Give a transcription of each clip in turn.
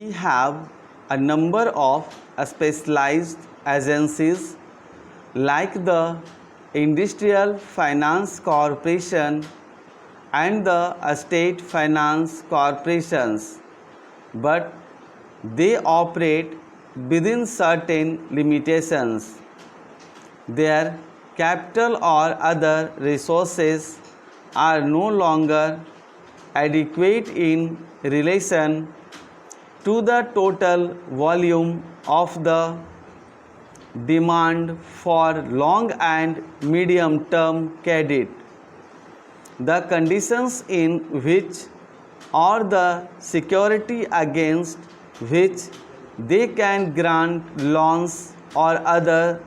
We have a number of specialized agencies like the Industrial Finance Corporation and the State Finance Corporations, but they operate within certain limitations. Their capital or other resources are no longer adequate in relation to the total volume of the demand for long and medium term credit. The conditions in which or the security against which they can grant loans or other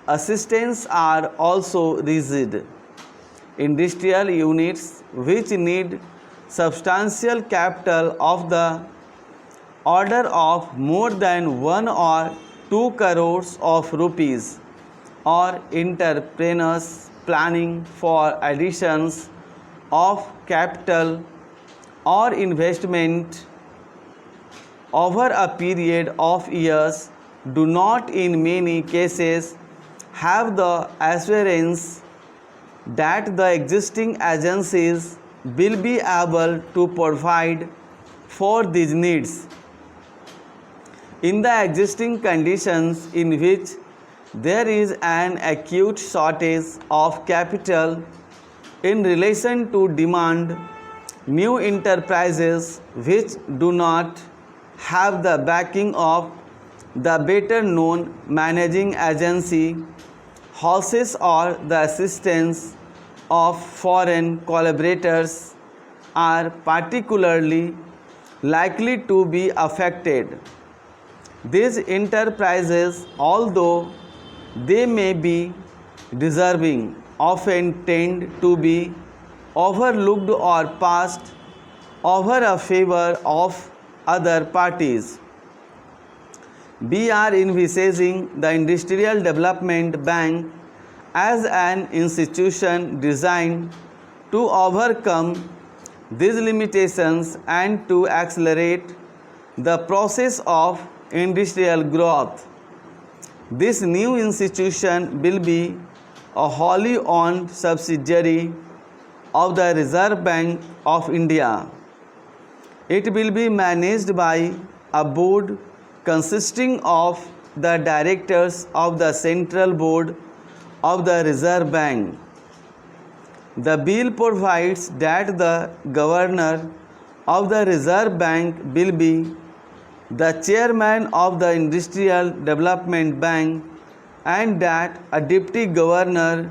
assistance are also rigid. Industrial units which need substantial capital of the order of more than 1 or 2 crores of rupees or entrepreneurs planning for additions of capital or investment over a period of years do not in many cases have the assurance that the existing agencies will be able to provide for these needs. In the existing conditions in which there is an acute shortage of capital in relation to demand, new enterprises which do not have the backing of the better known managing agency houses or the assistance of foreign collaborators are particularly likely to be affected. These enterprises, although they may be deserving, often tend to be overlooked or passed over a favor of other parties. We are envisaging the Industrial Development Bank as an institution designed to overcome these limitations and to accelerate the process of industrial growth. This new institution will be a wholly owned subsidiary of the Reserve Bank of India. It will be managed by a board consisting of the directors of the Central Board of the Reserve Bank. The bill provides that the governor of the Reserve Bank will be the chairman of the Industrial Development Bank and that a deputy governor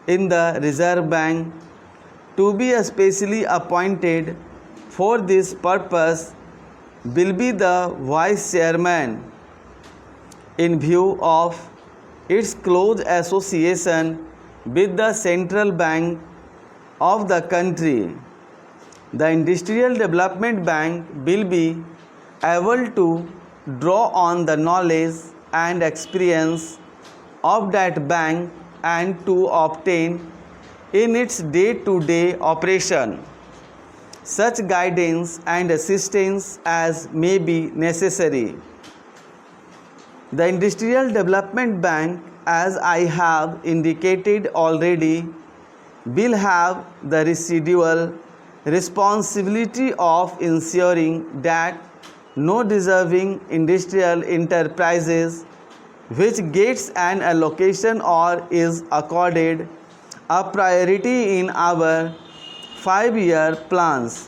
in the Reserve Bank to be specially appointed for this purpose will be the vice chairman. In view of its close association with the central bank of the country, the Industrial Development Bank will be able to draw on the knowledge and experience of that bank and to obtain in its day-to-day operation such guidance and assistance as may be necessary. The Industrial Development Bank, as I have indicated already, will have the residual responsibility of ensuring that no deserving industrial enterprises which gets an allocation or is accorded a priority in our 5-year plans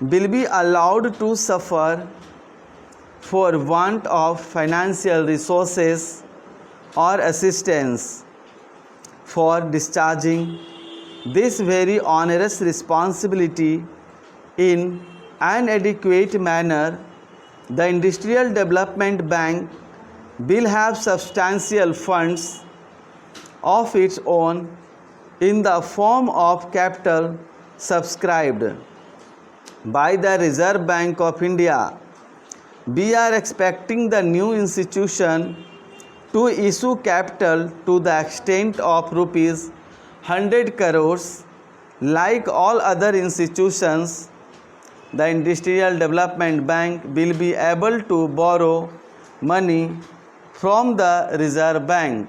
will be allowed to suffer for want of financial resources or assistance. For discharging this very onerous responsibility in an adequate manner, the Industrial Development Bank will have substantial funds of its own in the form of capital subscribed by the Reserve Bank of India. We are expecting the new institution to issue capital to the extent of rupees 100 crores. Like all other institutions, the Industrial Development Bank will be able to borrow money from the Reserve Bank